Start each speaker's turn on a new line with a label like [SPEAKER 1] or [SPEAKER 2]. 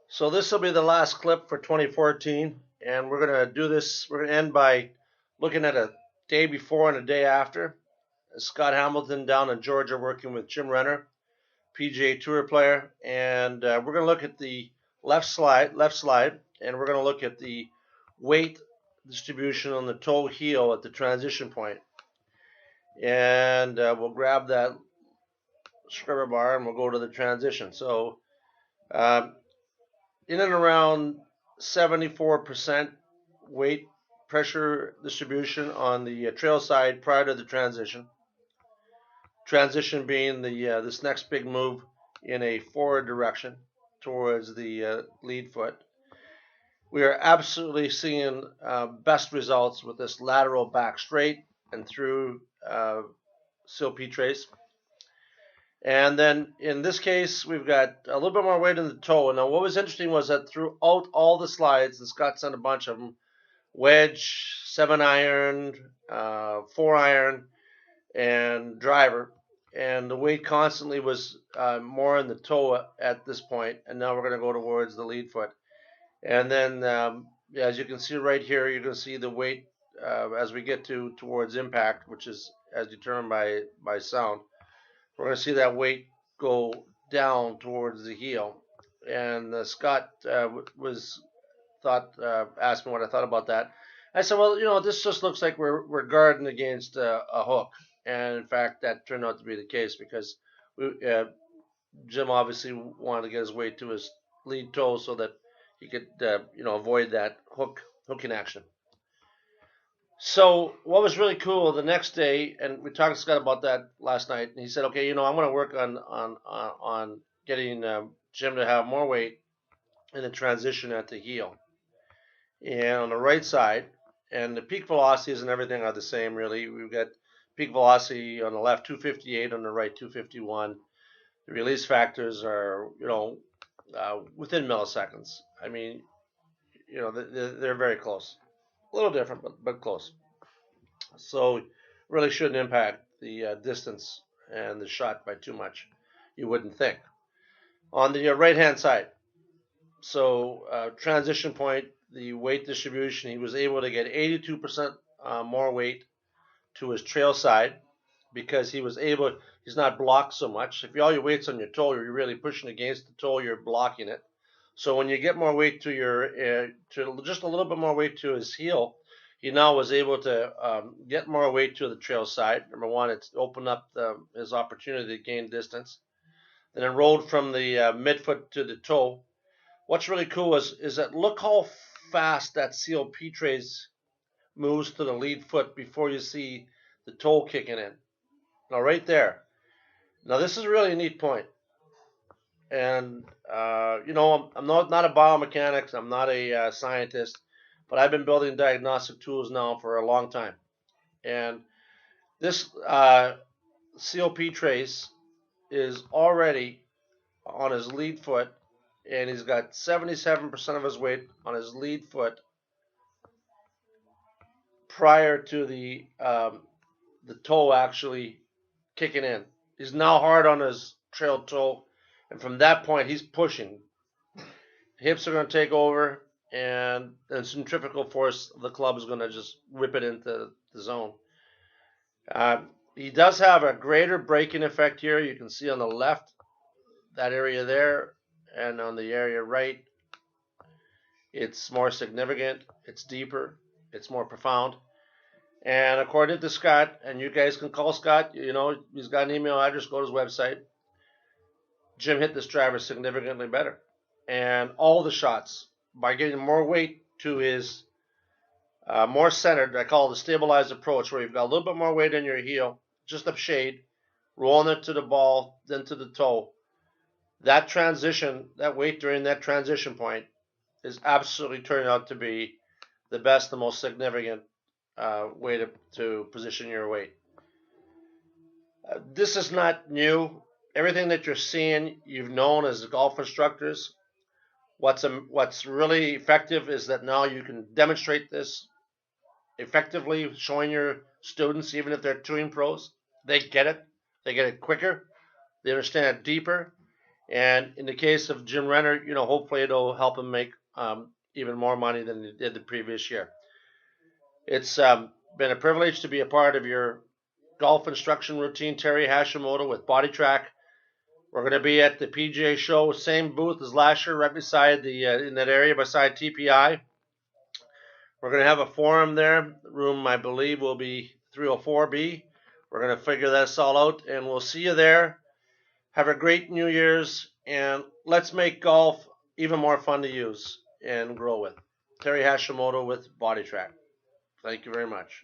[SPEAKER 1] So this will be the last clip for 2014, and we're gonna do this. We're gonna end by looking at a day before and a day after. Scott Hamilton down in Georgia working with Jim Renner, PGA Tour player, and we're gonna look at the left slide, and we're gonna look at the weight distribution on the toe heel at the transition point, and we'll grab that scrubber bar and we'll go to the transition. So um, in and around 74% weight pressure distribution on the trail side prior to the transition. Transition being this next big move in a forward direction towards the lead foot. We are absolutely seeing best results with this lateral back straight and through CLP trace. And then in this case, we've got a little bit more weight in the toe. Now, what was interesting was that throughout all the slides, and Scott sent a bunch of them, wedge, 7-iron, 4-iron, and driver. And the weight constantly was more in the toe at this point. And now we're going to go towards the lead foot. And then, yeah, as you can see right here, you're going to see the weight as we get towards impact, which is as determined by sound. We're going to see that weight go down towards the heel. And Scott was asked me what I thought about that. I said, well, this just looks like we're guarding against a hook, and in fact, that turned out to be the case because Jim obviously wanted to get his weight to his lead toe so that he could avoid that hooking action. So what was really cool the next day, and we talked to Scott about that last night, and he said, okay, I'm going to work on getting Jim to have more weight in the transition at the heel and on the right side, and the peak velocities and everything are the same really. We've got peak velocity on the left 258, on the right 251. The release factors are within milliseconds. I mean, they're very close. A little different, but close. So really shouldn't impact the distance and the shot by too much. You wouldn't think. On the right hand side, so transition point, the weight distribution, he was able to get 82% more weight to his trail side because he's not blocked so much. If all your weight's on your toe, you're really pushing against the toe, you're blocking it. So when you get more weight to just a little bit more weight to his heel, he now was able to get more weight to the trail side. Number one, it's opened up his opportunity to gain distance. Then it rolled from the midfoot to the toe. What's really cool is that look how fast that CLP trace moves to the lead foot before you see the toe kicking in. Now right there. Now this is a really neat point. And I'm not a biomechanics. I'm not a scientist, but I've been building diagnostic tools now for a long time. And this CLP trace is already on his lead foot, and he's got 77% of his weight on his lead foot prior to the toe actually kicking in. He's now hard on his trail toe, and from that point, he's pushing. Hips are going to take over, and the centrifugal force of the club is going to just whip it into the zone. He does have a greater braking effect here. You can see on the left, that area there, and on the area right, it's more significant, it's deeper, it's more profound. And according to Scott, and you guys can call Scott, he's got an email address, go to his website. Jim hit this driver significantly better. And all the shots, by getting more weight to his more centered, I call it the stabilized approach, where you've got a little bit more weight in your heel, just a shade, rolling it to the ball, then to the toe. That transition, that weight during that transition point is absolutely turning out to be the best, the most significant way to position your weight. This is not new. Everything that you're seeing, you've known as golf instructors. What's really effective is that now you can demonstrate this effectively, showing your students, even if they're touring pros, they get it. They get it quicker. They understand it deeper, And in the case of Jim Renner, hopefully it'll help him make even more money than he did the previous year. It's been a privilege to be a part of your golf instruction routine, Terry Hashimoto with BodITrak. We're going to be at the PGA show, same booth as last year, right beside in that area beside TPI. We're going to have a forum there. Room, I believe, will be 304B. We're going to figure this all out, and we'll see you there. Have a great New Year's, and let's make golf even more fun to use and grow with. Terry Hashimoto with BodITrak. Thank you very much.